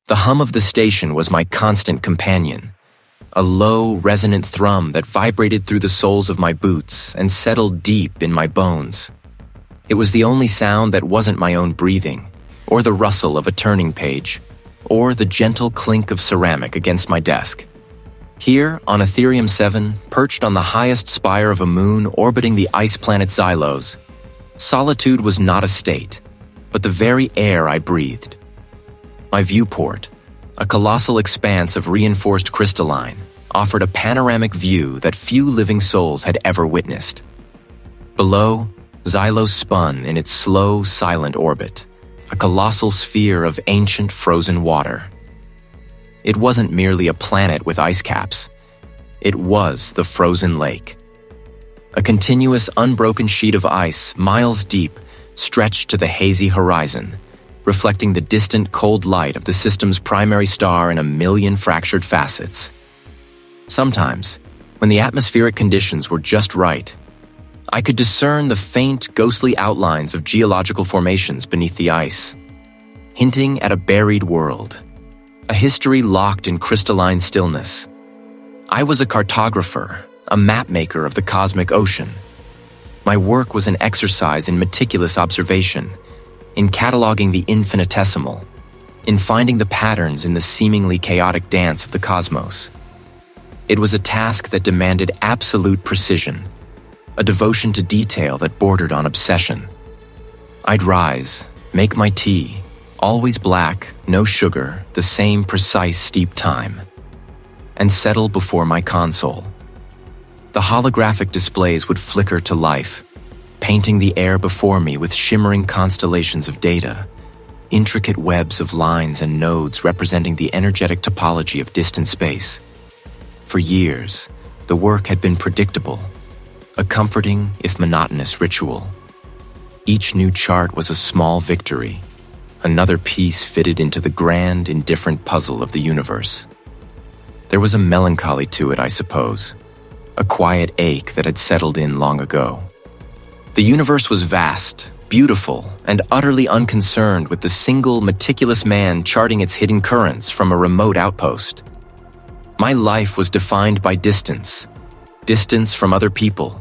The hum of the station was my constant companion, a low, resonant thrum that vibrated through the soles of my boots and settled deep in my bones. It was the only sound that wasn't my own breathing, or the rustle of a turning page, or the gentle clink of ceramic against my desk. Here, on Ethereum 7, perched on the highest spire of a moon orbiting the ice planet Xylos, solitude was not a state, but the very air I breathed. My viewport, a colossal expanse of reinforced crystalline, offered a panoramic view that few living souls had ever witnessed. Below, Xylos spun in its slow, silent orbit, a colossal sphere of ancient frozen water. It wasn't merely a planet with ice caps. It was the frozen lake. A continuous, unbroken sheet of ice, miles deep, stretched to the hazy horizon, reflecting the distant cold light of the system's primary star in a million fractured facets. Sometimes, when the atmospheric conditions were just right, I could discern the faint, ghostly outlines of geological formations beneath the ice, hinting at a buried world, a history locked in crystalline stillness. I was a cartographer, a mapmaker of the cosmic ocean. My work was an exercise in meticulous observation, in cataloging the infinitesimal, in finding the patterns in the seemingly chaotic dance of the cosmos. It was a task that demanded absolute precision, a devotion to detail that bordered on obsession. I'd rise, make my tea, always black, no sugar, the same precise steep time, and settle before my console. The holographic displays would flicker to life, painting the air before me with shimmering constellations of data, intricate webs of lines and nodes representing the energetic topology of distant space. For years, the work had been predictable, a comforting, if monotonous, ritual. Each new chart was a small victory, another piece fitted into the grand, indifferent puzzle of the universe. There was a melancholy to it, I suppose, a quiet ache that had settled in long ago. The universe was vast, beautiful, and utterly unconcerned with the single, meticulous man charting its hidden currents from a remote outpost. My life was defined by distance, distance from other people,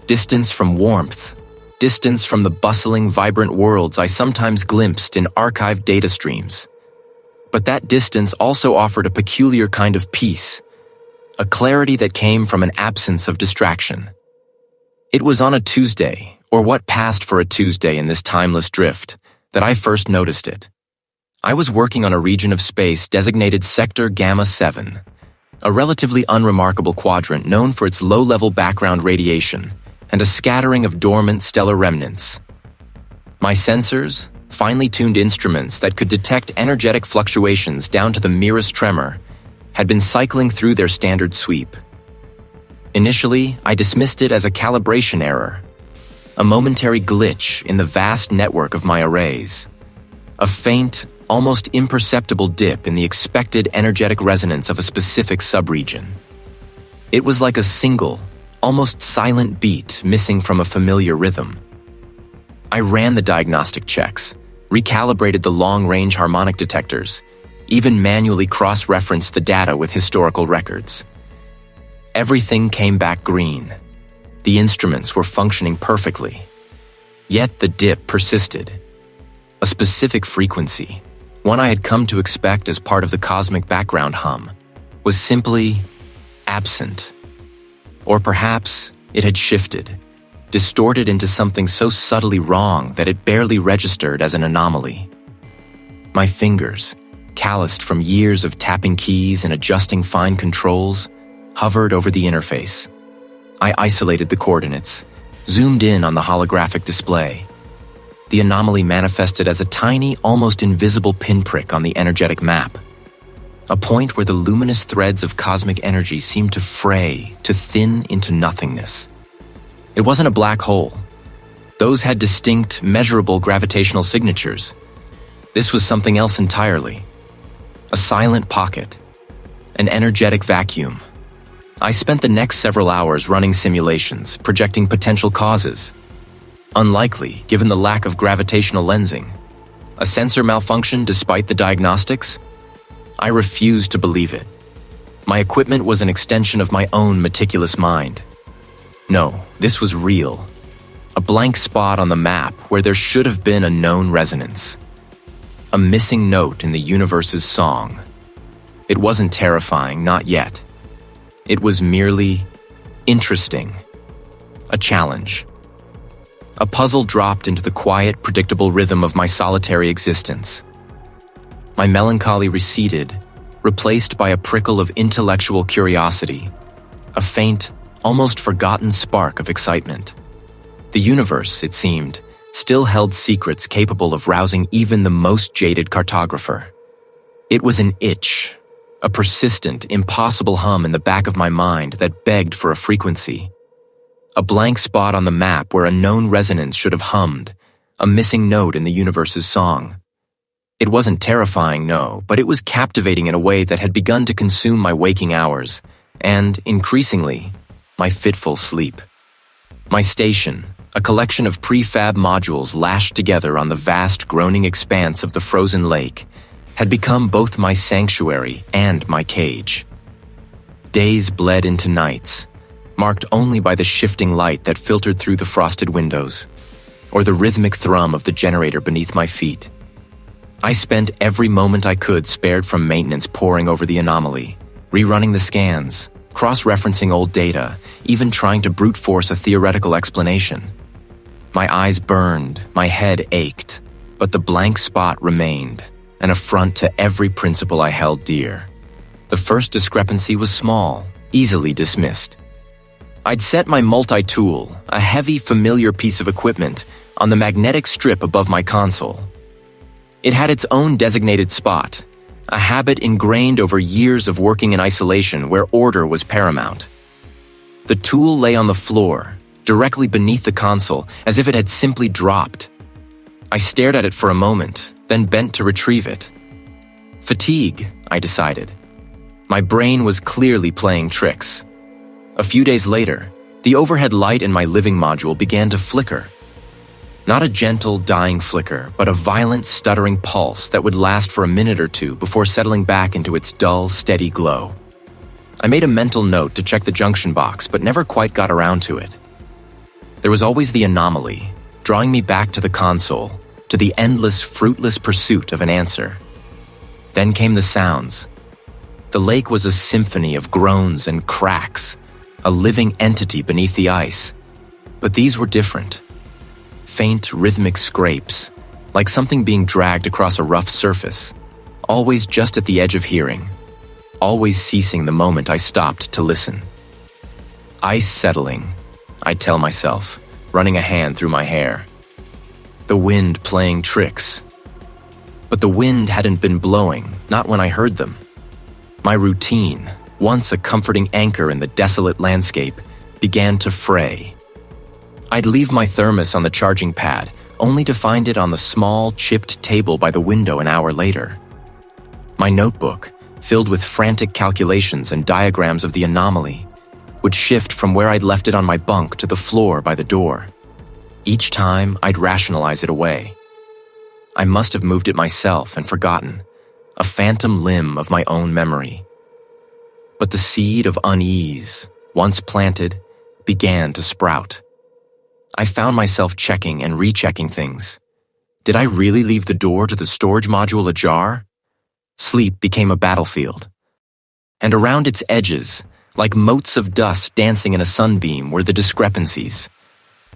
distance from warmth, distance from the bustling, vibrant worlds I sometimes glimpsed in archived data streams. But that distance also offered a peculiar kind of peace, a clarity that came from an absence of distraction. It was on a Tuesday, or what passed for a Tuesday in this timeless drift, that I first noticed it. I was working on a region of space designated Sector Gamma 7, a relatively unremarkable quadrant known for its low-level background radiation and a scattering of dormant stellar remnants. My sensors, finely tuned instruments that could detect energetic fluctuations down to the merest tremor, had been cycling through their standard sweep. Initially, I dismissed it as a calibration error, a momentary glitch in the vast network of my arrays, a faint, almost imperceptible dip in the expected energetic resonance of a specific subregion. It was like a single, almost silent beat missing from a familiar rhythm. I ran the diagnostic checks, recalibrated the long-range harmonic detectors, even manually cross-referenced the data with historical records. Everything came back green. The instruments were functioning perfectly. Yet the dip persisted. A specific frequency, one I had come to expect as part of the cosmic background hum, was simply absent. Or perhaps it had shifted, distorted into something so subtly wrong that it barely registered as an anomaly. My fingers, calloused from years of tapping keys and adjusting fine controls, hovered over the interface. I isolated the coordinates, zoomed in on the holographic display. The anomaly manifested as a tiny, almost invisible pinprick on the energetic map, a point where the luminous threads of cosmic energy seemed to fray, to thin into nothingness. It wasn't a black hole. Those had distinct, measurable gravitational signatures. This was something else entirely. A silent pocket, an energetic vacuum. I spent the next several hours running simulations, projecting potential causes. Unlikely, given the lack of gravitational lensing. A sensor malfunction despite the diagnostics? I refused to believe it. My equipment was an extension of my own meticulous mind. No, this was real. A blank spot on the map where there should have been a known resonance. A missing note in the universe's song. It wasn't terrifying, not yet. It was merely interesting. A challenge. A puzzle dropped into the quiet, predictable rhythm of my solitary existence. My melancholy receded, replaced by a prickle of intellectual curiosity, a faint, almost forgotten spark of excitement. The universe, it seemed, still held secrets capable of rousing even the most jaded cartographer. It was an itch, a persistent, impossible hum in the back of my mind that begged for a frequency. A blank spot on the map where a known resonance should have hummed, a missing note in the universe's song. It wasn't terrifying, no, but it was captivating in a way that had begun to consume my waking hours, and, increasingly, my fitful sleep. My station, a collection of prefab modules lashed together on the vast, groaning expanse of the frozen lake, had become both my sanctuary and my cage. Days bled into nights, marked only by the shifting light that filtered through the frosted windows, or the rhythmic thrum of the generator beneath my feet. I spent every moment I could spared from maintenance poring over the anomaly, rerunning the scans, cross-referencing old data, even trying to brute force a theoretical explanation. My eyes burned, my head ached, but the blank spot remained, an affront to every principle I held dear. The first discrepancy was small, easily dismissed. I'd set my multi-tool, a heavy, familiar piece of equipment, on the magnetic strip above my console. It had its own designated spot, a habit ingrained over years of working in isolation where order was paramount. The tool lay on the floor, directly beneath the console, as if it had simply dropped. I stared at it for a moment, then bent to retrieve it. Fatigue, I decided. My brain was clearly playing tricks. A few days later, the overhead light in my living module began to flicker. Not a gentle, dying flicker, but a violent, stuttering pulse that would last for a minute or two before settling back into its dull, steady glow. I made a mental note to check the junction box, but never quite got around to it. There was always the anomaly, drawing me back to the console, to the endless, fruitless pursuit of an answer. Then came the sounds. The lake was a symphony of groans and cracks, a living entity beneath the ice. But these were different. Faint, rhythmic scrapes, like something being dragged across a rough surface, always just at the edge of hearing, always ceasing the moment I stopped to listen. Ice settling, I'd tell myself, running a hand through my hair. The wind playing tricks. But the wind hadn't been blowing, not when I heard them. My routine, once a comforting anchor in the desolate landscape, began to fray. I'd leave my thermos on the charging pad, only to find it on the small, chipped table by the window an hour later. My notebook, filled with frantic calculations and diagrams of the anomaly, would shift from where I'd left it on my bunk to the floor by the door. Each time, I'd rationalize it away. I must have moved it myself and forgotten, a phantom limb of my own memory. But the seed of unease, once planted, began to sprout. I found myself checking and rechecking things. Did I really leave the door to the storage module ajar? Sleep became a battlefield. And around its edges, like motes of dust dancing in a sunbeam, were the discrepancies.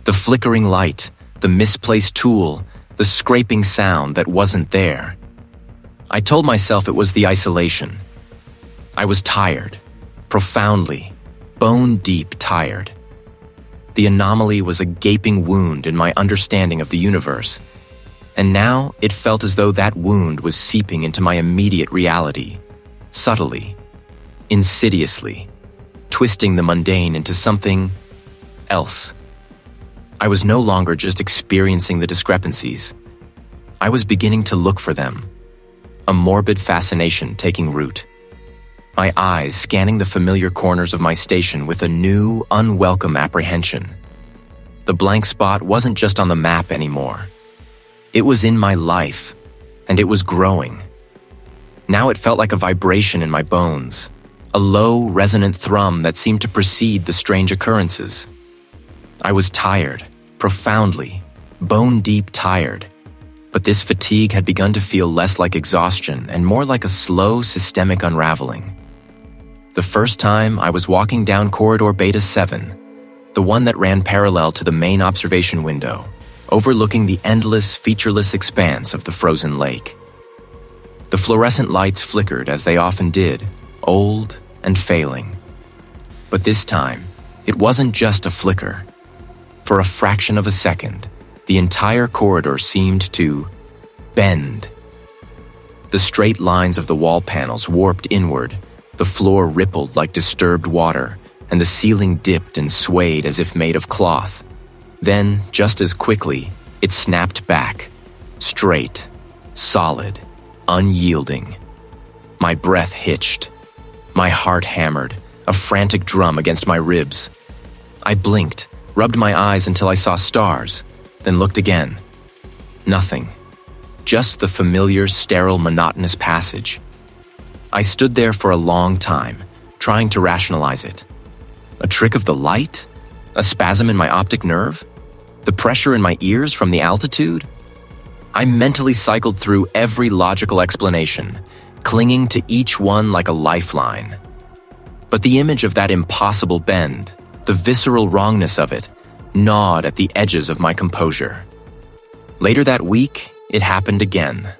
The flickering light, the misplaced tool, the scraping sound that wasn't there. I told myself it was the isolation. I was tired, profoundly, bone-deep tired. The anomaly was a gaping wound in my understanding of the universe, and now it felt as though that wound was seeping into my immediate reality, subtly, insidiously, twisting the mundane into something else. I was no longer just experiencing the discrepancies. I was beginning to look for them, a morbid fascination taking root. My eyes scanning the familiar corners of my station with a new, unwelcome apprehension. The blank spot wasn't just on the map anymore. It was in my life, and it was growing. Now it felt like a vibration in my bones, a low, resonant thrum that seemed to precede the strange occurrences. I was tired, profoundly, bone-deep tired, but this fatigue had begun to feel less like exhaustion and more like a slow, systemic unraveling. The first time I was walking down corridor Beta 7, the one that ran parallel to the main observation window, overlooking the endless, featureless expanse of the frozen lake. The fluorescent lights flickered as they often did, old and failing. But this time, it wasn't just a flicker. For a fraction of a second, the entire corridor seemed to bend. The straight lines of the wall panels warped inward, the floor rippled like disturbed water, and the ceiling dipped and swayed as if made of cloth. Then, just as quickly, it snapped back, straight, solid, unyielding. My breath hitched. My heart hammered, a frantic drum against my ribs. I blinked, rubbed my eyes until I saw stars, then looked again. Nothing. Just the familiar, sterile, monotonous passage. I stood there for a long time, trying to rationalize it. A trick of the light? A spasm in my optic nerve? The pressure in my ears from the altitude? I mentally cycled through every logical explanation, clinging to each one like a lifeline. But the image of that impossible bend, the visceral wrongness of it, gnawed at the edges of my composure. Later that week, it happened again.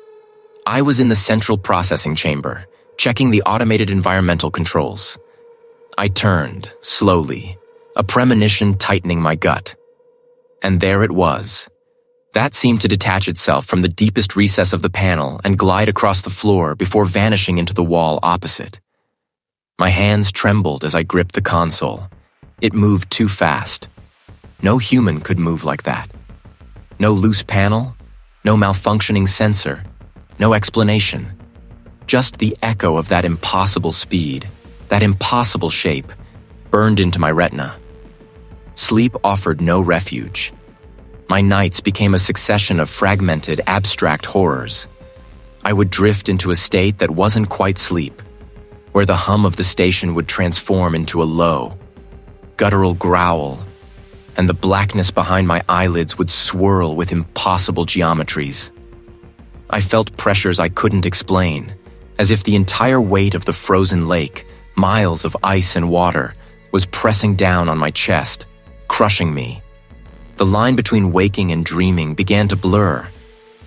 I was in the central processing chamber, checking the automated environmental controls. I turned, slowly, a premonition tightening my gut. And there it was. That seemed to detach itself from the deepest recess of the panel and glide across the floor before vanishing into the wall opposite. My hands trembled as I gripped the console. It moved too fast. No human could move like that. No loose panel, no malfunctioning sensor, no explanation. Just the echo of that impossible speed, that impossible shape, burned into my retina. Sleep offered no refuge. My nights became a succession of fragmented, abstract horrors. I would drift into a state that wasn't quite sleep, where the hum of the station would transform into a low, guttural growl, and the blackness behind my eyelids would swirl with impossible geometries. I felt pressures I couldn't explain, as if the entire weight of the frozen lake, miles of ice and water, was pressing down on my chest, crushing me. The line between waking and dreaming began to blur.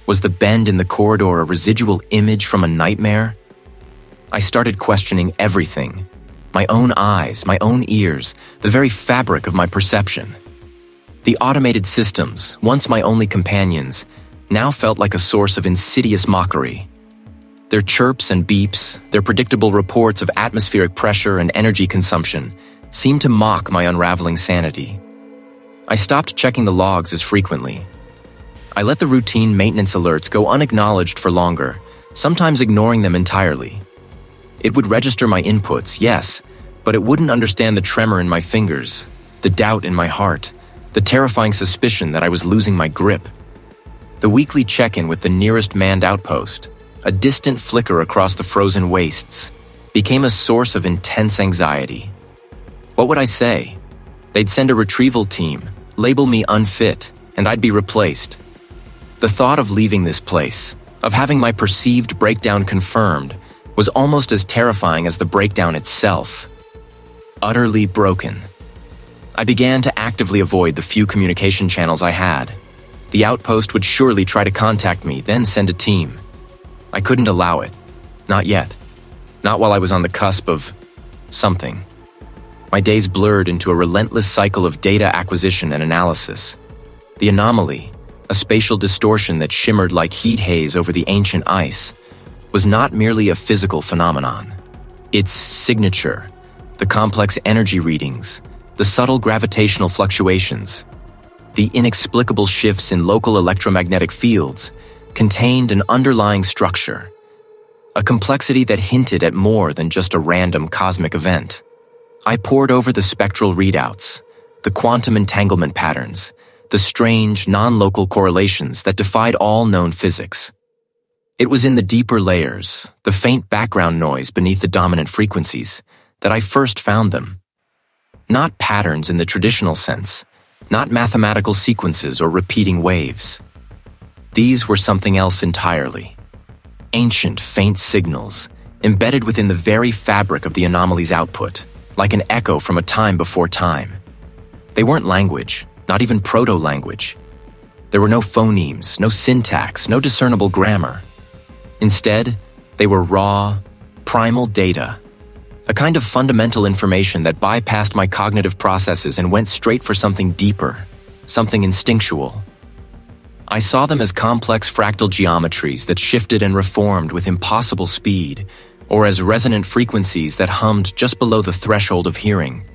Was the bend in the corridor a residual image from a nightmare? I started questioning everything. My own eyes, my own ears, the very fabric of my perception. The automated systems, once my only companions, now felt like a source of insidious mockery. Their chirps and beeps, their predictable reports of atmospheric pressure and energy consumption, seemed to mock my unraveling sanity. I stopped checking the logs as frequently. I let the routine maintenance alerts go unacknowledged for longer, sometimes ignoring them entirely. It would register my inputs, yes, but it wouldn't understand the tremor in my fingers, the doubt in my heart, the terrifying suspicion that I was losing my grip. The weekly check-in with the nearest manned outpost, a distant flicker across the frozen wastes, became a source of intense anxiety. What would I say? They'd send a retrieval team, label me unfit, and I'd be replaced. The thought of leaving this place, of having my perceived breakdown confirmed, was almost as terrifying as the breakdown itself. Utterly broken. I began to actively avoid the few communication channels I had. The outpost would surely try to contact me, then send a team. I couldn't allow it. Not yet. Not while I was on the cusp of something. My days blurred into a relentless cycle of data acquisition and analysis. The anomaly, a spatial distortion that shimmered like heat haze over the ancient ice, was not merely a physical phenomenon. Its signature, the complex energy readings, the subtle gravitational fluctuations, the inexplicable shifts in local electromagnetic fields, contained an underlying structure, a complexity that hinted at more than just a random cosmic event. I pored over the spectral readouts, the quantum entanglement patterns, the strange, non-local correlations that defied all known physics. It was in the deeper layers, the faint background noise beneath the dominant frequencies, that I first found them. Not patterns in the traditional sense, not mathematical sequences or repeating waves. These were something else entirely. Ancient, faint signals, embedded within the very fabric of the anomaly's output, like an echo from a time before time. They weren't language, not even proto-language. There were no phonemes, no syntax, no discernible grammar. Instead, they were raw, primal data, a kind of fundamental information that bypassed my cognitive processes and went straight for something deeper, something instinctual. I saw them as complex fractal geometries that shifted and reformed with impossible speed, or as resonant frequencies that hummed just below the threshold of hearing,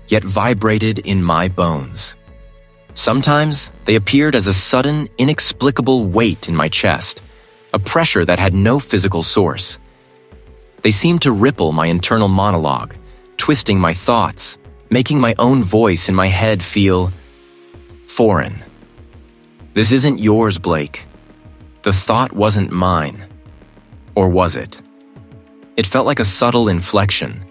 yet vibrated in my bones. Sometimes they appeared as a sudden, inexplicable weight in my chest, a pressure that had no physical source. They seemed to ripple my internal monologue, twisting my thoughts, making my own voice in my head feel foreign. This isn't yours, Blake. The thought wasn't mine. Or was it? It felt like a subtle inflection,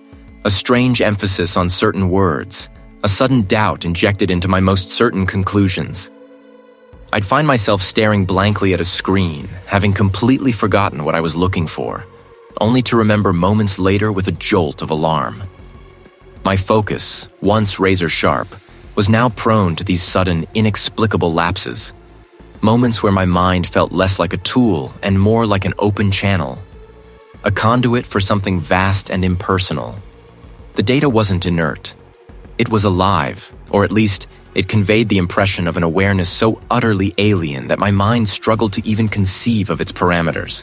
a strange emphasis on certain words, a sudden doubt injected into my most certain conclusions. I'd find myself staring blankly at a screen, having completely forgotten what I was looking for, only to remember moments later with a jolt of alarm. My focus, once razor-sharp, was now prone to these sudden, inexplicable lapses, moments where my mind felt less like a tool and more like an open channel, a conduit for something vast and impersonal. The data wasn't inert. It was alive, or at least it conveyed the impression of an awareness so utterly alien that my mind struggled to even conceive of its parameters.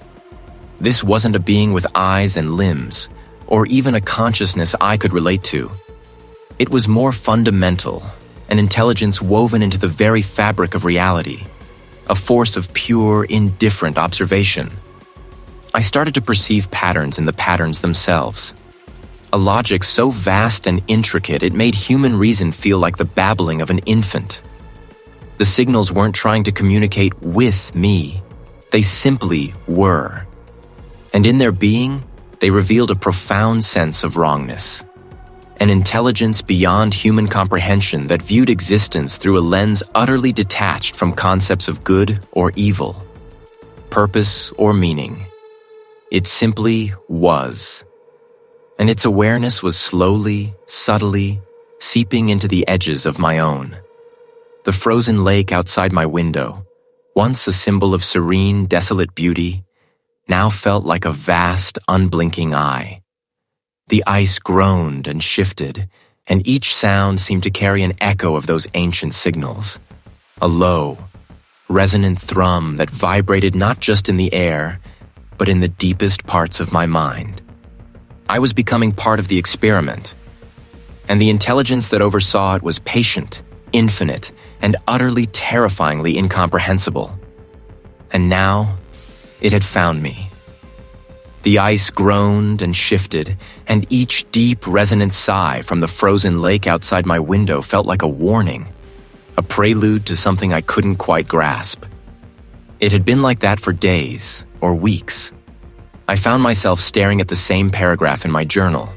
This wasn't a being with eyes and limbs, or even a consciousness I could relate to. It was more fundamental, an intelligence woven into the very fabric of reality, a force of pure, indifferent observation. I started to perceive patterns in the patterns themselves. A logic so vast and intricate it made human reason feel like the babbling of an infant. The signals weren't trying to communicate with me. They simply were. And in their being, they revealed a profound sense of wrongness. An intelligence beyond human comprehension that viewed existence through a lens utterly detached from concepts of good or evil, purpose or meaning. It simply was. And its awareness was slowly, subtly, seeping into the edges of my own. The frozen lake outside my window, once a symbol of serene, desolate beauty, now felt like a vast, unblinking eye. The ice groaned and shifted, and each sound seemed to carry an echo of those ancient signals. A low, resonant thrum that vibrated not just in the air, but in the deepest parts of my mind. I was becoming part of the experiment, and the intelligence that oversaw it was patient, infinite, and utterly terrifyingly incomprehensible. And now, it had found me. The ice groaned and shifted, and each deep, resonant sigh from the frozen lake outside my window felt like a warning, a prelude to something I couldn't quite grasp. It had been like that for days or weeks. I found myself staring at the same paragraph in my journal,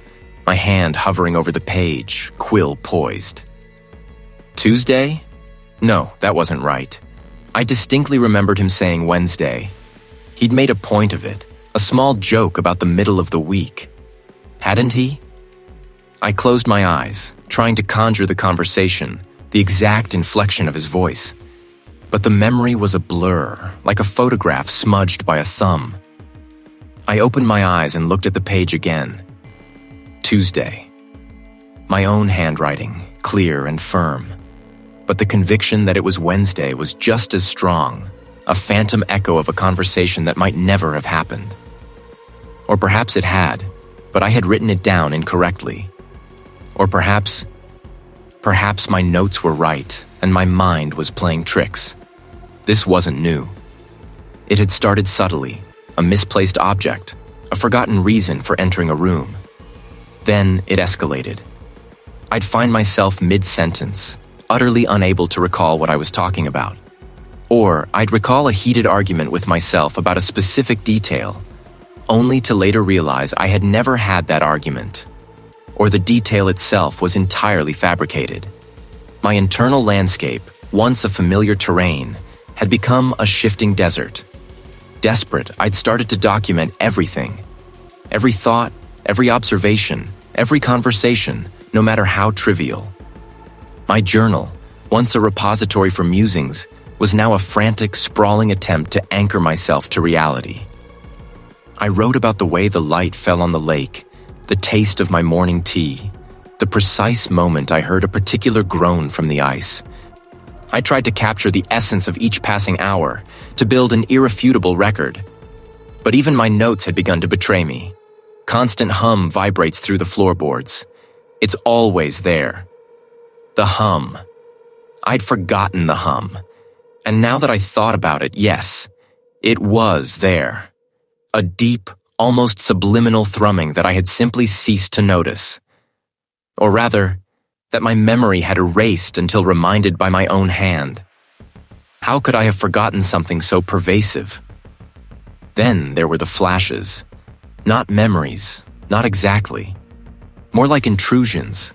my hand hovering over the page, quill poised. Tuesday? No, that wasn't right. I distinctly remembered him saying Wednesday. He'd made a point of it, a small joke about the middle of the week. Hadn't he? I closed my eyes, trying to conjure the conversation, the exact inflection of his voice. But the memory was a blur, like a photograph smudged by a thumb. I opened my eyes and looked at the page again. Tuesday. My own handwriting, clear and firm. But the conviction that it was Wednesday was just as strong, a phantom echo of a conversation that might never have happened. Or perhaps it had, but I had written it down incorrectly. Or perhaps my notes were right and my mind was playing tricks. This wasn't new. It had started subtly, a misplaced object, a forgotten reason for entering a room. Then it escalated. I'd find myself mid-sentence, utterly unable to recall what I was talking about. Or I'd recall a heated argument with myself about a specific detail, only to later realize I had never had that argument, or the detail itself was entirely fabricated. My internal landscape, once a familiar terrain, had become a shifting desert. Desperate, I'd started to document everything. Every thought, every observation, every conversation, no matter how trivial. My journal, once a repository for musings, was now a frantic, sprawling attempt to anchor myself to reality. I wrote about the way the light fell on the lake, the taste of my morning tea, the precise moment I heard a particular groan from the ice. I tried to capture the essence of each passing hour, to build an irrefutable record. But even my notes had begun to betray me. Constant hum vibrates through the floorboards. It's always there. The hum. I'd forgotten the hum. And now that I thought about it, yes, it was there. A deep, almost subliminal thrumming that I had simply ceased to notice. Or rather, that my memory had erased until reminded by my own hand. How could I have forgotten something so pervasive? Then there were the flashes. Not memories, not exactly. More like intrusions.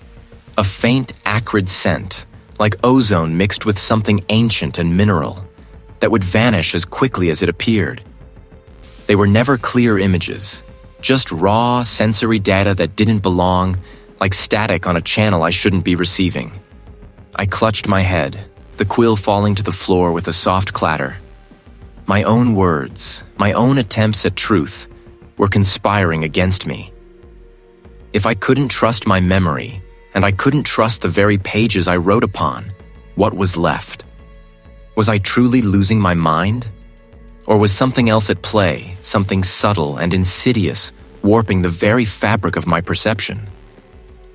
A faint, acrid scent, like ozone mixed with something ancient and mineral, that would vanish as quickly as it appeared. They were never clear images, just raw sensory data that didn't belong, like static on a channel I shouldn't be receiving. I clutched my head, the quill falling to the floor with a soft clatter. My own words, my own attempts at truth, were conspiring against me. If I couldn't trust my memory, and I couldn't trust the very pages I wrote upon, what was left? Was I truly losing my mind? Or was something else at play, something subtle and insidious, warping the very fabric of my perception?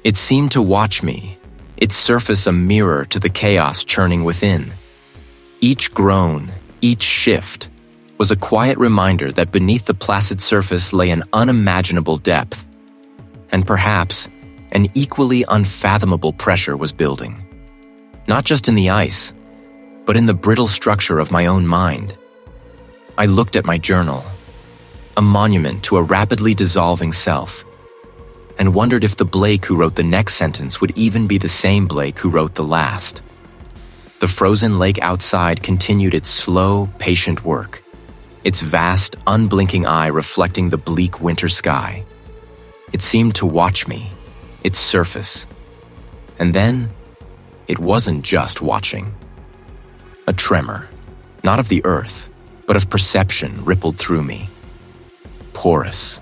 It seemed to watch me, its surface a mirror to the chaos churning within. Each groan, each shift, was a quiet reminder that beneath the placid surface lay an unimaginable depth. And perhaps, an equally unfathomable pressure was building. Not just in the ice, but in the brittle structure of my own mind. I looked at my journal, a monument to a rapidly dissolving self, and wondered if the Blake who wrote the next sentence would even be the same Blake who wrote the last. The frozen lake outside continued its slow, patient work, its vast, unblinking eye reflecting the bleak winter sky. It seemed to watch me, its surface. And then, it wasn't just watching. A tremor, not of the earth, but of perception rippled through me. Porous.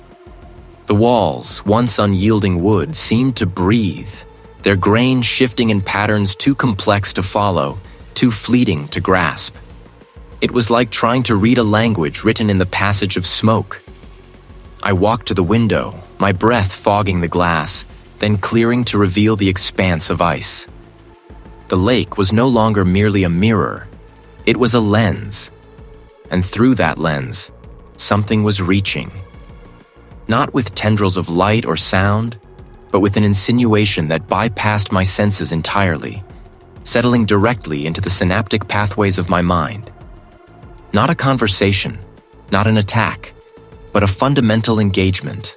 The walls, once unyielding wood, seemed to breathe, their grain shifting in patterns too complex to follow, too fleeting to grasp. It was like trying to read a language written in the passage of smoke. I walked to the window, my breath fogging the glass, then clearing to reveal the expanse of ice. The lake was no longer merely a mirror, it was a lens. And through that lens, something was reaching. Not with tendrils of light or sound, but with an insinuation that bypassed my senses entirely, settling directly into the synaptic pathways of my mind. Not a conversation, not an attack, but a fundamental engagement.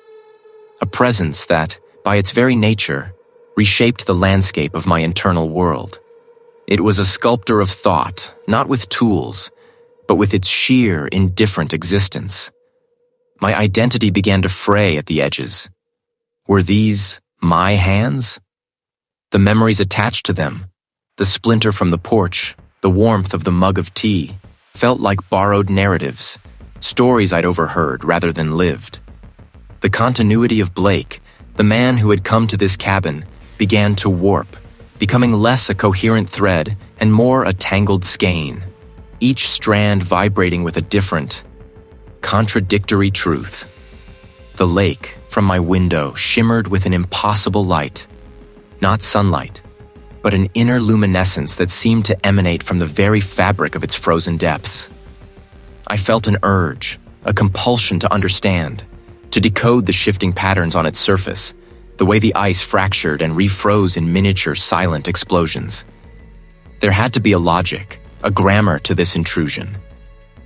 A presence that, by its very nature, reshaped the landscape of my internal world. It was a sculptor of thought, not with tools, but with its sheer, indifferent existence. My identity began to fray at the edges. Were these my hands? The memories attached to them, the splinter from the porch, the warmth of the mug of tea, felt like borrowed narratives, stories I'd overheard rather than lived. The continuity of Blake, the man who had come to this cabin, began to warp, becoming less a coherent thread and more a tangled skein, each strand vibrating with a different, contradictory truth. The lake, from my window, shimmered with an impossible light, not sunlight, but an inner luminescence that seemed to emanate from the very fabric of its frozen depths. I felt an urge, a compulsion to understand, to decode the shifting patterns on its surface, the way the ice fractured and refroze in miniature silent explosions. There had to be a logic, a grammar to this intrusion.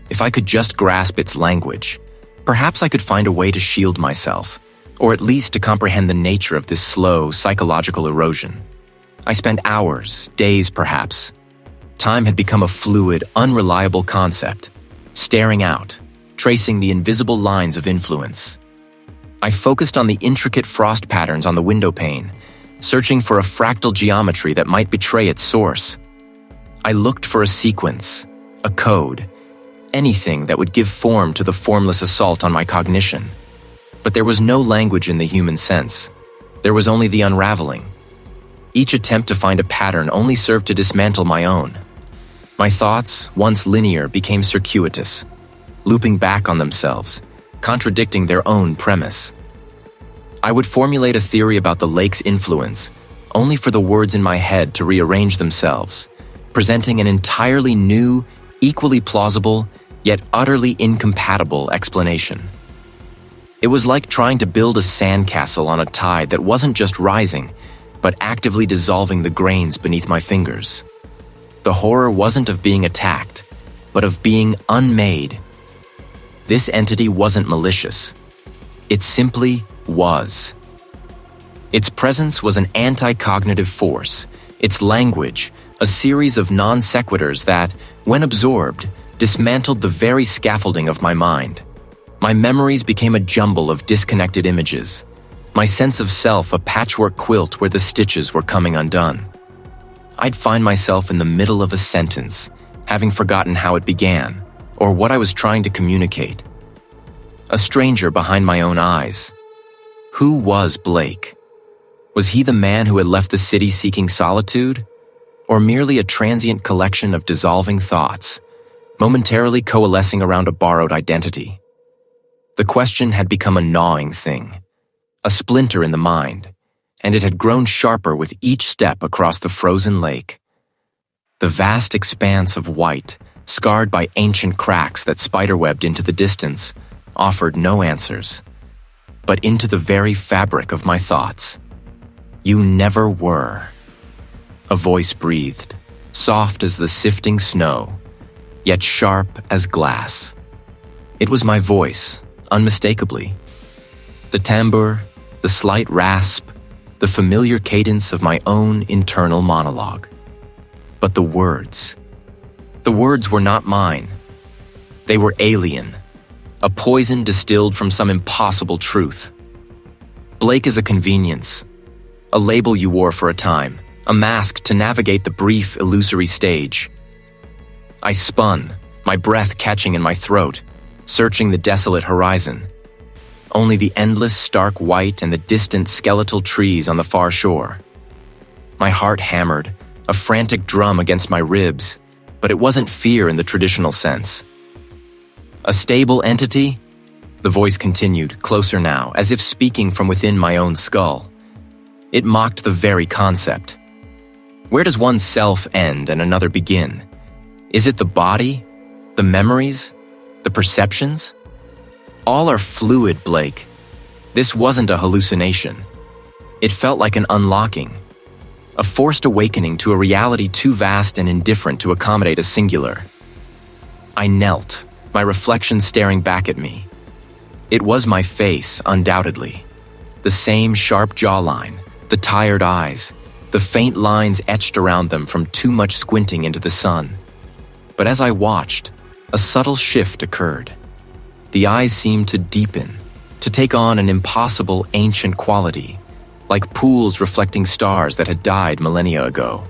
If I could just grasp its language, perhaps I could find a way to shield myself, or at least to comprehend the nature of this slow, psychological erosion. I spent hours, days perhaps. Time had become a fluid, unreliable concept, staring out, tracing the invisible lines of influence. I focused on the intricate frost patterns on the window pane, searching for a fractal geometry that might betray its source. I looked for a sequence, a code, anything that would give form to the formless assault on my cognition. But there was no language in the human sense. There was only the unraveling. Each attempt to find a pattern only served to dismantle my own. My thoughts, once linear, became circuitous, looping back on themselves, contradicting their own premise. I would formulate a theory about the lake's influence, only for the words in my head to rearrange themselves, presenting an entirely new, equally plausible, yet utterly incompatible explanation. It was like trying to build a sandcastle on a tide that wasn't just rising, but actively dissolving the grains beneath my fingers. The horror wasn't of being attacked, but of being unmade. This entity wasn't malicious. It simply was. Its presence was an anti-cognitive force, its language, a series of non sequiturs that, when absorbed, dismantled the very scaffolding of my mind. My memories became a jumble of disconnected images, my sense of self a patchwork quilt where the stitches were coming undone. I'd find myself in the middle of a sentence, having forgotten how it began, or what I was trying to communicate. A stranger behind my own eyes. Who was Blake? Was he the man who had left the city seeking solitude? Or merely a transient collection of dissolving thoughts, momentarily coalescing around a borrowed identity? The question had become a gnawing thing, a splinter in the mind, and it had grown sharper with each step across the frozen lake. The vast expanse of white, scarred by ancient cracks that spiderwebbed into the distance, offered no answers, but into the very fabric of my thoughts. You never were. A voice breathed, soft as the sifting snow, yet sharp as glass. It was my voice, unmistakably. The timbre, the slight rasp, the familiar cadence of my own internal monologue. But the words were not mine. They were alien, a poison distilled from some impossible truth. Blake is a convenience, a label you wore for a time, a mask to navigate the brief, illusory stage. I spun, my breath catching in my throat, searching the desolate horizon. Only the endless stark white and the distant skeletal trees on the far shore. My heart hammered, a frantic drum against my ribs, but it wasn't fear in the traditional sense. A stable entity? The voice continued, closer now, as if speaking from within my own skull. It mocked the very concept. Where does one's self end and another begin? Is it the body? The memories? The perceptions? All are fluid, Blake. This wasn't a hallucination. It felt like an unlocking, a forced awakening to a reality too vast and indifferent to accommodate a singular. I knelt, my reflection staring back at me. It was my face, undoubtedly. The same sharp jawline, the tired eyes, the faint lines etched around them from too much squinting into the sun. But as I watched, a subtle shift occurred. The eyes seemed to deepen, to take on an impossible ancient quality, like pools reflecting stars that had died millennia ago.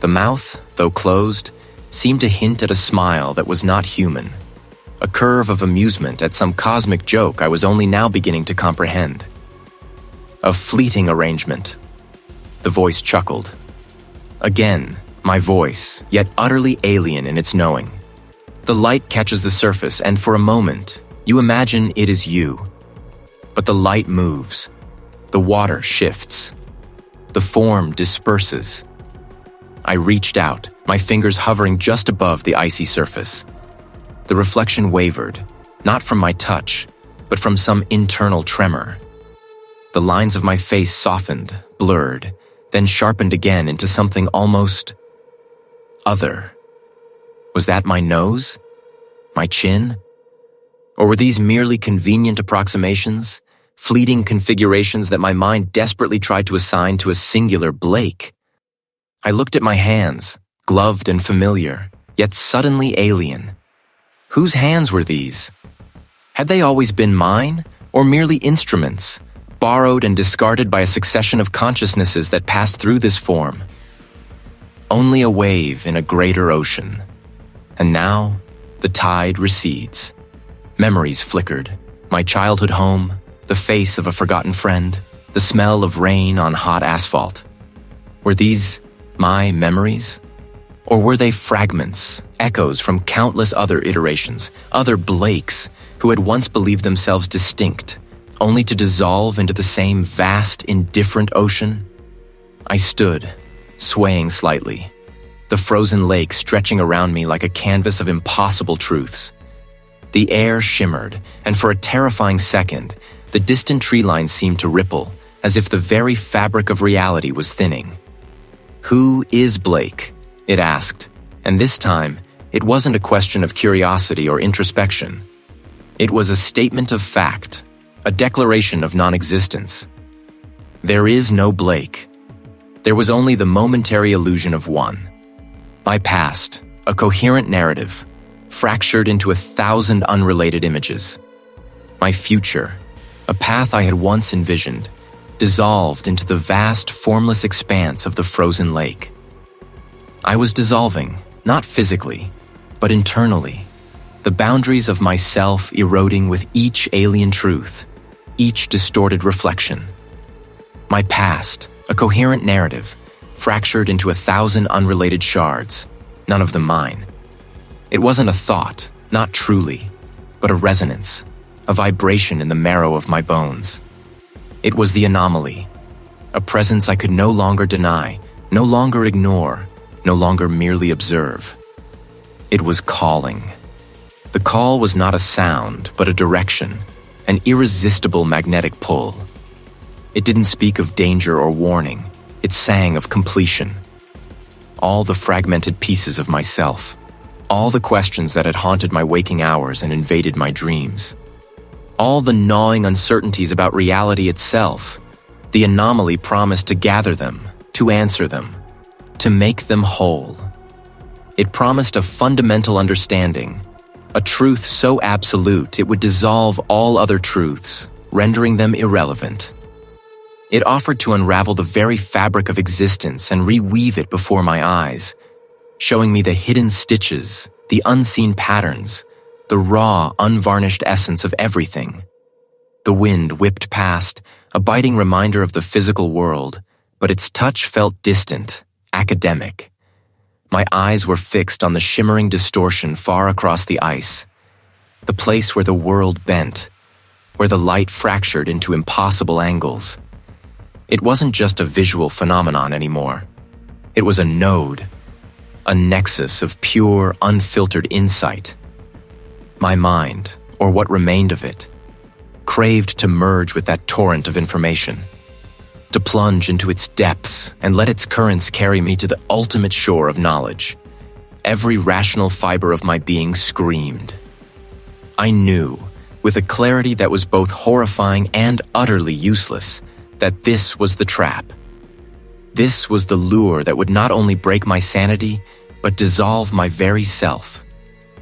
The mouth, though closed, seemed to hint at a smile that was not human, a curve of amusement at some cosmic joke I was only now beginning to comprehend. A fleeting arrangement. The voice chuckled. Again, my voice, yet utterly alien in its knowing. The light catches the surface, and for a moment, you imagine it is you. But the light moves. The water shifts. The form disperses. I reached out, my fingers hovering just above the icy surface. The reflection wavered, not from my touch, but from some internal tremor. The lines of my face softened, blurred, then sharpened again into something almost other. Was that my nose? My chin? Or were these merely convenient approximations, fleeting configurations that my mind desperately tried to assign to a singular Blake? I looked at my hands, gloved and familiar, yet suddenly alien. Whose hands were these? Had they always been mine, or merely instruments, borrowed and discarded by a succession of consciousnesses that passed through this form? Only a wave in a greater ocean. And now, the tide recedes. Memories flickered. My childhood home, the face of a forgotten friend, the smell of rain on hot asphalt. Were these my memories? Or were they fragments, echoes from countless other iterations, other Blakes who had once believed themselves distinct, only to dissolve into the same vast, indifferent ocean? I stood, swaying slightly, the frozen lake stretching around me like a canvas of impossible truths. The air shimmered, and for a terrifying second, the distant tree line seemed to ripple, as if the very fabric of reality was thinning. "Who is Blake?" it asked, and this time, it wasn't a question of curiosity or introspection. It was a statement of fact, a declaration of non-existence. There is no Blake. There was only the momentary illusion of one. My past, a coherent narrative, fractured into 1,000 unrelated images. My future, a path I had once envisioned, dissolved into the vast, formless expanse of the frozen lake. I was dissolving, not physically, but internally, the boundaries of myself eroding with each alien truth, each distorted reflection. My past, a coherent narrative, fractured into 1,000 unrelated shards, none of them mine. It wasn't a thought, not truly, but a resonance, a vibration in the marrow of my bones. It was the anomaly, a presence I could no longer deny, no longer ignore, no longer merely observe. It was calling. The call was not a sound, but a direction, an irresistible magnetic pull. It didn't speak of danger or warning. It sang of completion. All the fragmented pieces of myself, all the questions that had haunted my waking hours and invaded my dreams, all the gnawing uncertainties about reality itself, the anomaly promised to gather them, to answer them, to make them whole. It promised a fundamental understanding, a truth so absolute it would dissolve all other truths, rendering them irrelevant. It offered to unravel the very fabric of existence and reweave it before my eyes, showing me the hidden stitches, the unseen patterns, the raw, unvarnished essence of everything. The wind whipped past, a biting reminder of the physical world, but its touch felt distant, academic. My eyes were fixed on the shimmering distortion far across the ice, the place where the world bent, where the light fractured into impossible angles. It wasn't just a visual phenomenon anymore. It was a node, a nexus of pure, unfiltered insight. My mind, or what remained of it, craved to merge with that torrent of information, to plunge into its depths and let its currents carry me to the ultimate shore of knowledge. Every rational fiber of my being screamed. I knew, with a clarity that was both horrifying and utterly useless, that this was the trap. This was the lure that would not only break my sanity, but dissolve my very self,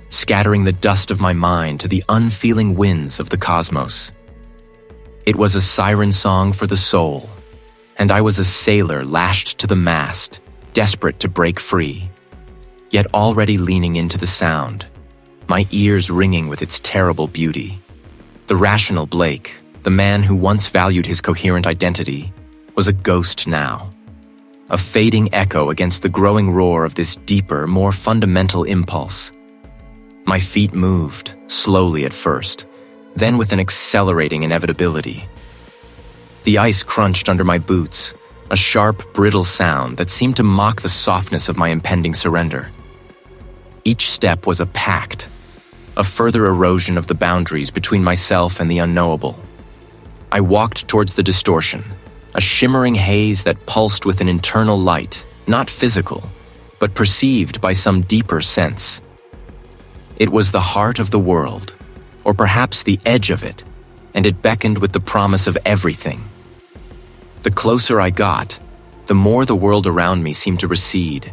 scattering the dust of my mind to the unfeeling winds of the cosmos. It was a siren song for the soul, and I was a sailor lashed to the mast, desperate to break free, yet already leaning into the sound, my ears ringing with its terrible beauty. The rational Blake, the man who once valued his coherent identity, was a ghost now, a fading echo against the growing roar of this deeper, more fundamental impulse. My feet moved, slowly at first, then with an accelerating inevitability. The ice crunched under my boots, a sharp, brittle sound that seemed to mock the softness of my impending surrender. Each step was a pact, a further erosion of the boundaries between myself and the unknowable. I walked towards the distortion, a shimmering haze that pulsed with an internal light, not physical, but perceived by some deeper sense. It was the heart of the world, or perhaps the edge of it, and it beckoned with the promise of everything. The closer I got, the more the world around me seemed to recede,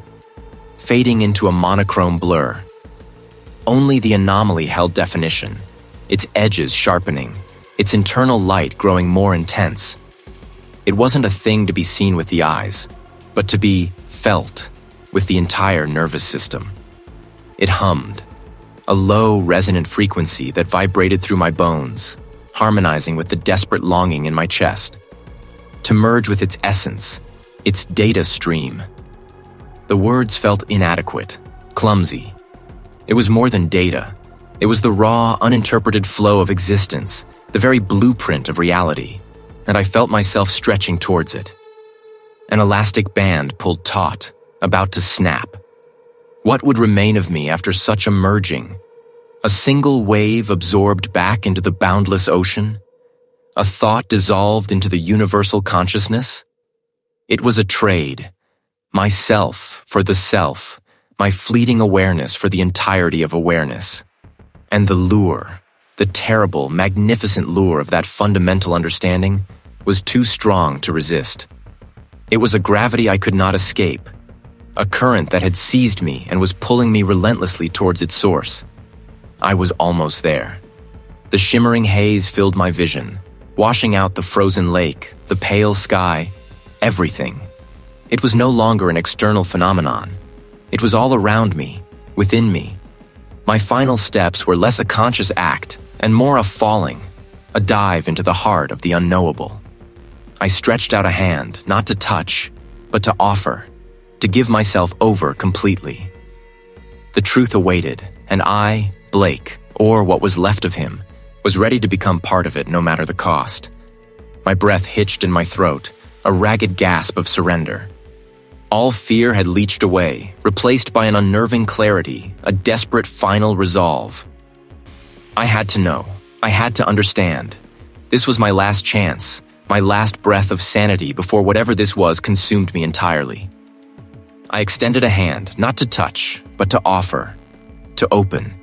fading into a monochrome blur. Only the anomaly held definition, its edges sharpening, its internal light growing more intense. It wasn't a thing to be seen with the eyes, but to be felt with the entire nervous system. It hummed, a low, resonant frequency that vibrated through my bones, harmonizing with the desperate longing in my chest. To merge with its essence, its data stream. The words felt inadequate, clumsy. It was more than data. It was the raw, uninterpreted flow of existence, the very blueprint of reality, and I felt myself stretching towards it. An elastic band pulled taut, about to snap. What would remain of me after such a merging? A single wave absorbed back into the boundless ocean? A thought dissolved into the universal consciousness? It was a trade. Myself for the self, my fleeting awareness for the entirety of awareness. And the lure, the terrible, magnificent lure of that fundamental understanding, was too strong to resist. It was a gravity I could not escape, a current that had seized me and was pulling me relentlessly towards its source. I was almost there. The shimmering haze filled my vision, washing out the frozen lake, the pale sky, everything. It was no longer an external phenomenon. It was all around me, within me. My final steps were less a conscious act and more a falling, a dive into the heart of the unknowable. I stretched out a hand, not to touch, but to offer, to give myself over completely. The truth awaited, and I, Blake, or what was left of him, was ready to become part of it no matter the cost. My breath hitched in my throat, a ragged gasp of surrender. All fear had leached away, replaced by an unnerving clarity, a desperate final resolve. I had to know. I had to understand. This was my last chance, my last breath of sanity before whatever this was consumed me entirely. I extended a hand, not to touch, but to offer, to open.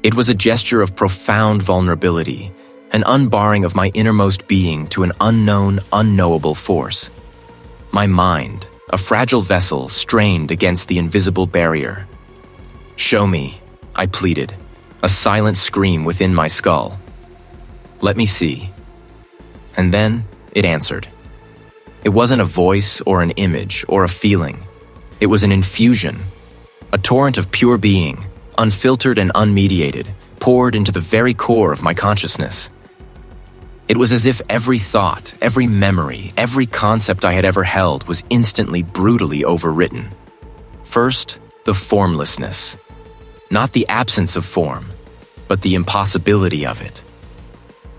It was a gesture of profound vulnerability, an unbarring of my innermost being to an unknown, unknowable force. My mind, a fragile vessel, strained against the invisible barrier. "Show me," I pleaded, a silent scream within my skull. "Let me see." And then it answered. It wasn't a voice or an image or a feeling. It was an infusion, a torrent of pure being, unfiltered and unmediated, poured into the very core of my consciousness. It was as if every thought, every memory, every concept I had ever held was instantly, brutally overwritten. First, the formlessness. Not the absence of form, but the impossibility of it.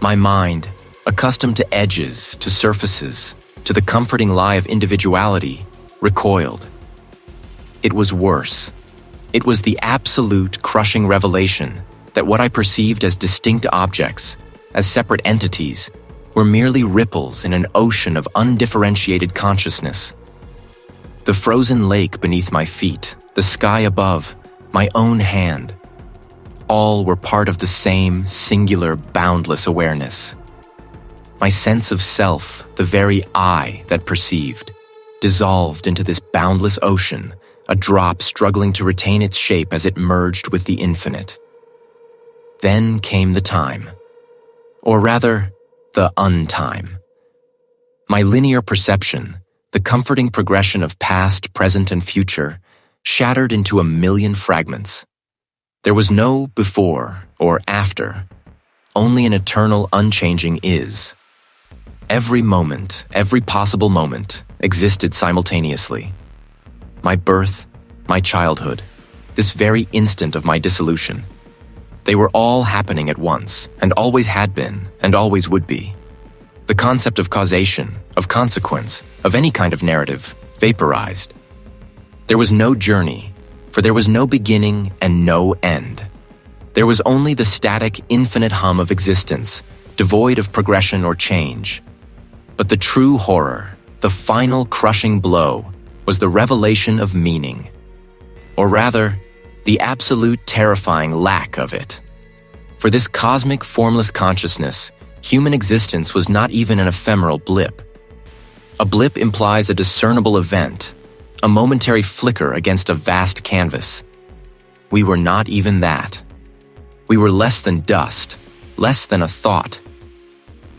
My mind, accustomed to edges, to surfaces, to the comforting lie of individuality, recoiled. It was worse. It was the absolute, crushing revelation that what I perceived as distinct objects, as separate entities, were merely ripples in an ocean of undifferentiated consciousness. The frozen lake beneath my feet, the sky above, my own hand, all were part of the same singular, boundless awareness. My sense of self, the very I that perceived, dissolved into this boundless ocean, a drop struggling to retain its shape as it merged with the infinite. Then came the time. Or rather, the untime. My linear perception, the comforting progression of past, present, and future, shattered into a million fragments. There was no before or after, only an eternal, unchanging is. Every moment, every possible moment, existed simultaneously. My birth, my childhood, this very instant of my dissolution. They were all happening at once, and always had been, and always would be. The concept of causation, of consequence, of any kind of narrative, vaporized. There was no journey, for there was no beginning and no end. There was only the static, infinite hum of existence, devoid of progression or change. But the true horror, the final crushing blow, was the revelation of meaning. Or rather, the absolute terrifying lack of it. For this cosmic, formless consciousness, human existence was not even an ephemeral blip. A blip implies a discernible event, a momentary flicker against a vast canvas. We were not even that. We were less than dust, less than a thought.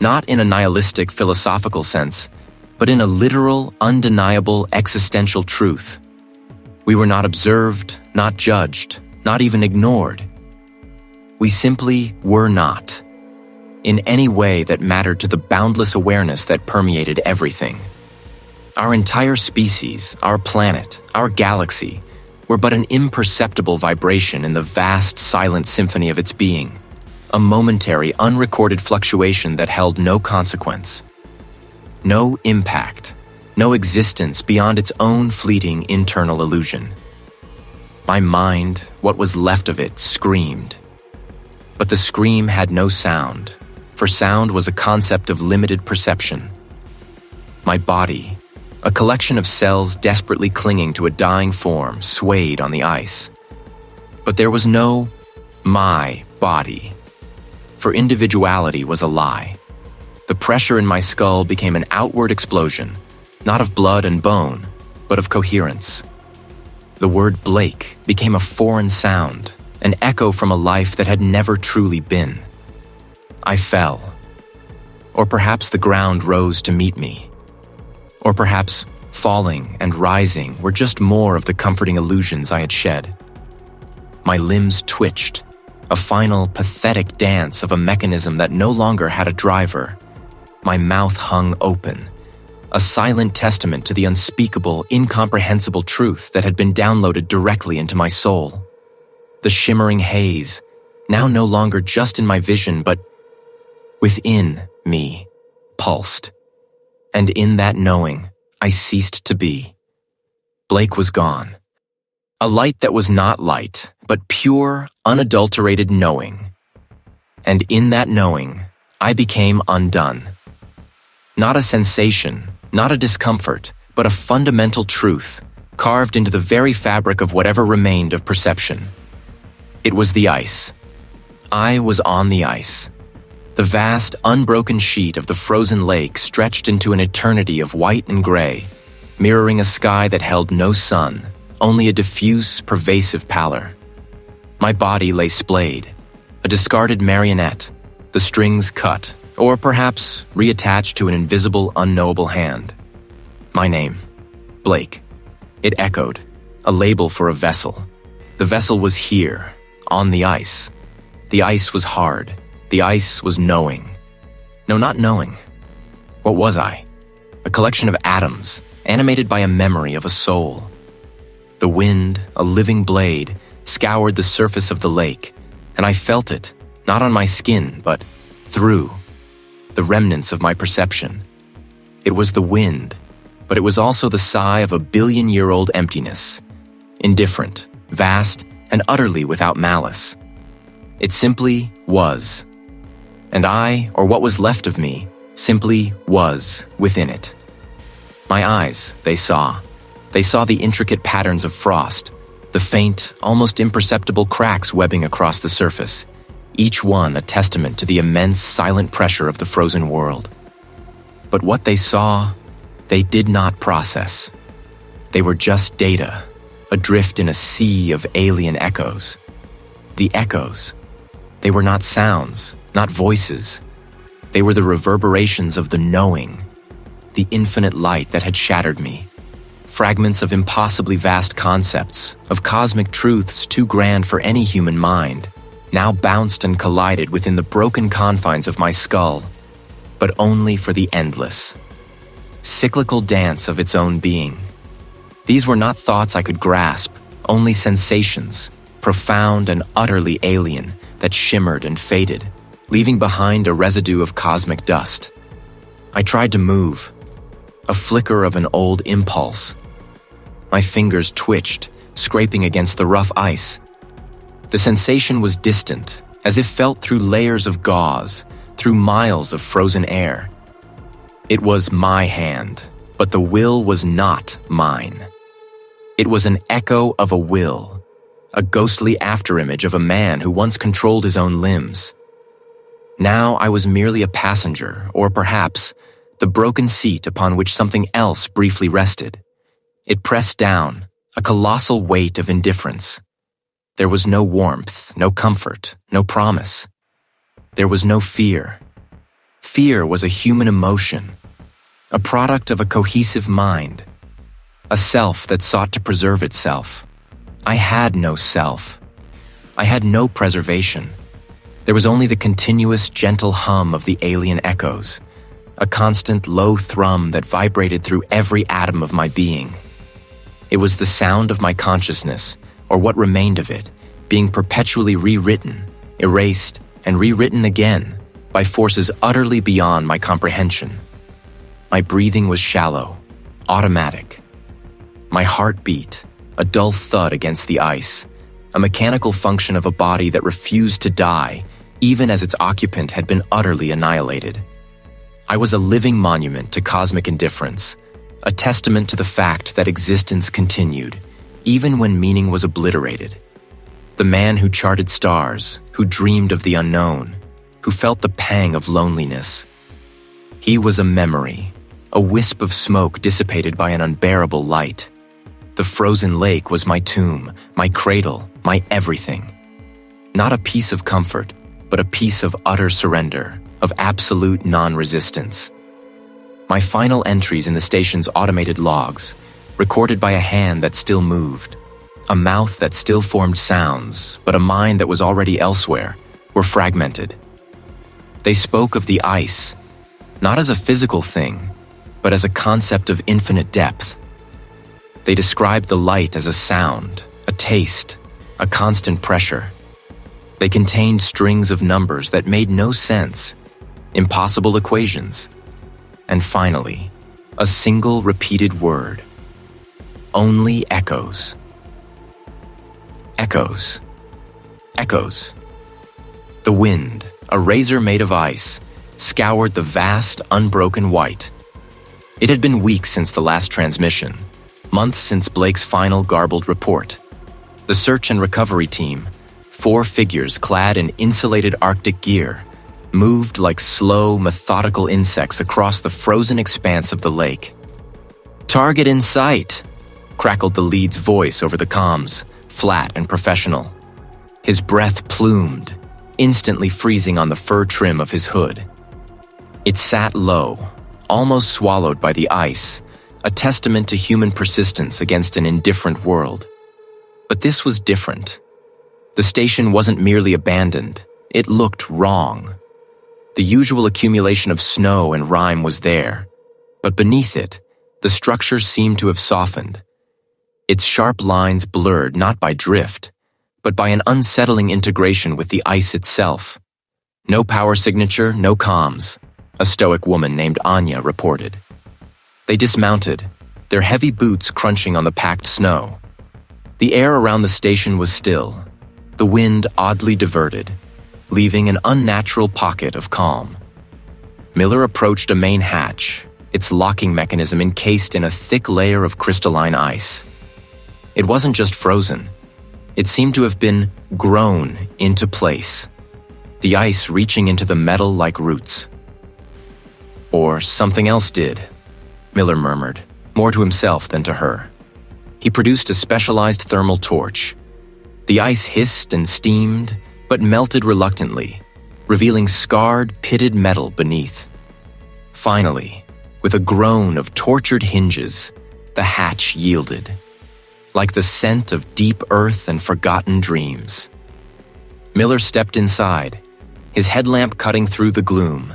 Not in a nihilistic philosophical sense, but in a literal, undeniable existential truth. We were not observed, not judged, not even ignored. We simply were not, in any way that mattered to the boundless awareness that permeated everything. Our entire species, our planet, our galaxy, were but an imperceptible vibration in the vast, silent symphony of its being, a momentary, unrecorded fluctuation that held no consequence, no impact, no existence beyond its own fleeting internal illusion. My mind, what was left of it, screamed. But the scream had no sound, for sound was a concept of limited perception. My body, a collection of cells desperately clinging to a dying form, swayed on the ice. But there was no my body, for individuality was a lie. The pressure in my skull became an outward explosion, not of blood and bone, but of coherence. The word Blake became a foreign sound, an echo from a life that had never truly been. I fell. Or perhaps the ground rose to meet me. Or perhaps falling and rising were just more of the comforting illusions I had shed. My limbs twitched, a final, pathetic dance of a mechanism that no longer had a driver. My mouth hung open, a silent testament to the unspeakable, incomprehensible truth that had been downloaded directly into my soul. The shimmering haze, now no longer just in my vision, but within me, pulsed. And in that knowing, I ceased to be. Blake was gone. A light that was not light, but pure, unadulterated knowing. And in that knowing, I became undone. Not a sensation, not a discomfort, but a fundamental truth, carved into the very fabric of whatever remained of perception. It was the ice. I was on the ice. The vast, unbroken sheet of the frozen lake stretched into an eternity of white and gray, mirroring a sky that held no sun, only a diffuse, pervasive pallor. My body lay splayed, a discarded marionette, the strings cut, or perhaps reattached to an invisible, unknowable hand. My name, Blake. It echoed, a label for a vessel. The vessel was here, on the ice. The ice was hard. The ice was knowing. No, not knowing. What was I? A collection of atoms, animated by a memory of a soul. The wind, a living blade, scoured the surface of the lake, and I felt it, not on my skin, but through the remnants of my perception. It was the wind, but it was also the sigh of a billion-year-old emptiness, indifferent, vast, and utterly without malice. It simply was. And I, or what was left of me, simply was within it. My eyes, they saw. They saw the intricate patterns of frost, the faint, almost imperceptible cracks webbing across the surface, each one a testament to the immense, silent pressure of the frozen world. But what they saw, they did not process. They were just data, adrift in a sea of alien echoes. The echoes. They were not sounds, not voices. They were the reverberations of the knowing, the infinite light that had shattered me. Fragments of impossibly vast concepts, of cosmic truths too grand for any human mind, now bounced and collided within the broken confines of my skull, but only for the endless, cyclical dance of its own being. These were not thoughts I could grasp, only sensations, profound and utterly alien, that shimmered and faded, leaving behind a residue of cosmic dust. I tried to move, a flicker of an old impulse. My fingers twitched, scraping against the rough ice. The sensation was distant, as if felt through layers of gauze, through miles of frozen air. It was my hand, but the will was not mine. It was an echo of a will, a ghostly afterimage of a man who once controlled his own limbs. Now I was merely a passenger, or perhaps the broken seat upon which something else briefly rested. It pressed down, a colossal weight of indifference. There was no warmth, no comfort, no promise. There was no fear. Fear was a human emotion, a product of a cohesive mind, a self that sought to preserve itself. I had no self. I had no preservation. There was only the continuous, gentle hum of the alien echoes, a constant low thrum that vibrated through every atom of my being. It was the sound of my consciousness, or what remained of it, being perpetually rewritten, erased, and rewritten again by forces utterly beyond my comprehension. My breathing was shallow, automatic. My heart beat, a dull thud against the ice, a mechanical function of a body that refused to die, even as its occupant had been utterly annihilated. I was a living monument to cosmic indifference, a testament to the fact that existence continued, even when meaning was obliterated. The man who charted stars, who dreamed of the unknown, who felt the pang of loneliness. He was a memory, a wisp of smoke dissipated by an unbearable light. The frozen lake was my tomb, my cradle, my everything. Not a piece of comfort, but a piece of utter surrender, of absolute non-resistance. My final entries in the station's automated logs, recorded by a hand that still moved, a mouth that still formed sounds, but a mind that was already elsewhere, were fragmented. They spoke of the ice, not as a physical thing, but as a concept of infinite depth. They described the light as a sound, a taste, a constant pressure. They contained strings of numbers that made no sense, impossible equations. And finally, a single repeated word. Only echoes. Echoes. Echoes. The wind, a razor made of ice, scoured the vast, unbroken white. It had been weeks since the last transmission, months since Blake's final garbled report. The search and recovery team, 4 figures clad in insulated Arctic gear, moved like slow, methodical insects across the frozen expanse of the lake. "Target in sight," crackled the lead's voice over the comms, flat and professional. His breath plumed, instantly freezing on the fur trim of his hood. It sat low, almost swallowed by the ice, a testament to human persistence against an indifferent world. But this was different. The station wasn't merely abandoned, it looked wrong. The usual accumulation of snow and rime was there, but beneath it, the structure seemed to have softened. Its sharp lines blurred not by drift, but by an unsettling integration with the ice itself. No power signature, no comms, a stoic woman named Anya reported. They dismounted, their heavy boots crunching on the packed snow. The air around the station was still, the wind oddly diverted, leaving an unnatural pocket of calm. Miller approached a main hatch, its locking mechanism encased in a thick layer of crystalline ice. It wasn't just frozen. It seemed to have been grown into place, the ice reaching into the metal like roots. Or something else did, Miller murmured, more to himself than to her. He produced a specialized thermal torch. The ice hissed and steamed, but melted reluctantly, revealing scarred, pitted metal beneath. Finally, with a groan of tortured hinges, the hatch yielded, like the scent of deep earth and forgotten dreams. Miller stepped inside, his headlamp cutting through the gloom.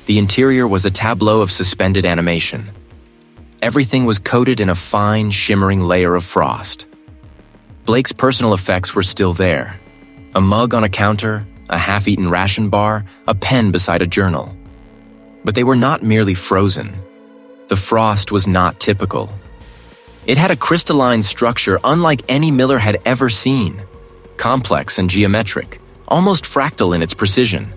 The interior was a tableau of suspended animation. Everything was coated in a fine, shimmering layer of frost. Blake's personal effects were still there. A mug on a counter, a half-eaten ration bar, a pen beside a journal. But they were not merely frozen. The frost was not typical. It had a crystalline structure unlike any Miller had ever seen, complex and geometric, almost fractal in its precision.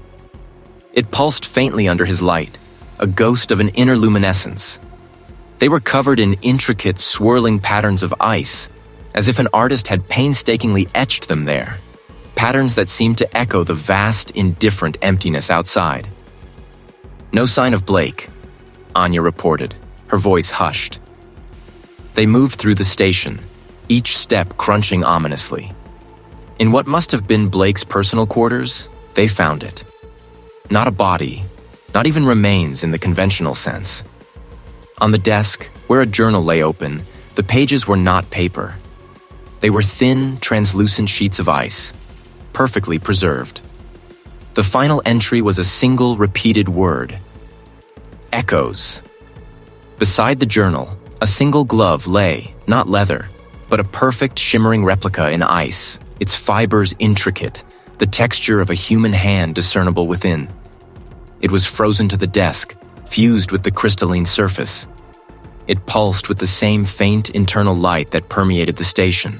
It pulsed faintly under his light, a ghost of an inner luminescence. They were covered in intricate, swirling patterns of ice, as if an artist had painstakingly etched them there, patterns that seemed to echo the vast, indifferent emptiness outside. "No sign of Blake," Anya reported, her voice hushed. They moved through the station, each step crunching ominously. In what must have been Blake's personal quarters, they found it. Not a body, not even remains in the conventional sense. On the desk, where a journal lay open, the pages were not paper. They were thin, translucent sheets of ice, perfectly preserved. The final entry was a single repeated word: echoes. Beside the journal, a single glove lay, not leather, but a perfect shimmering replica in ice, its fibers intricate, the texture of a human hand discernible within. It was frozen to the desk, fused with the crystalline surface. It pulsed with the same faint internal light that permeated the station.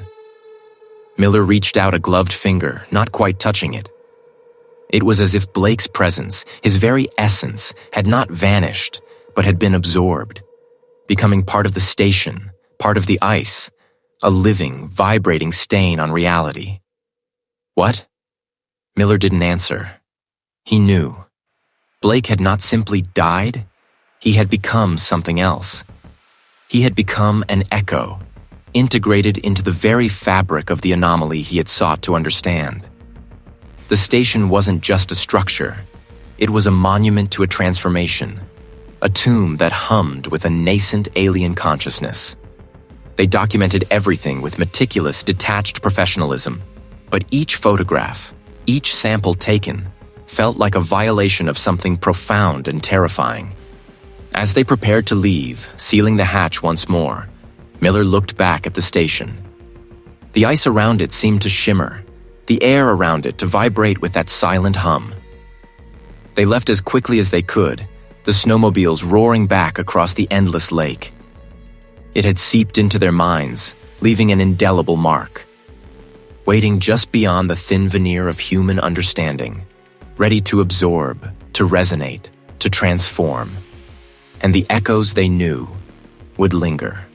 Miller reached out a gloved finger, not quite touching it. It was as if Blake's presence, his very essence, had not vanished, but had been absorbed, becoming part of the station, part of the ice, a living, vibrating stain on reality. What? Miller didn't answer. He knew. Blake had not simply died, he had become something else. He had become an echo, integrated into the very fabric of the anomaly he had sought to understand. The station wasn't just a structure, it was a monument to a transformation, a tomb that hummed with a nascent alien consciousness. They documented everything with meticulous, detached professionalism, but each photograph, each sample taken, felt like a violation of something profound and terrifying. As they prepared to leave, sealing the hatch once more, Miller looked back at the station. The ice around it seemed to shimmer, the air around it to vibrate with that silent hum. They left as quickly as they could, the snowmobiles roaring back across the endless lake. It had seeped into their minds, leaving an indelible mark. Waiting just beyond the thin veneer of human understanding, ready to absorb, to resonate, to transform. And the echoes they knew would linger.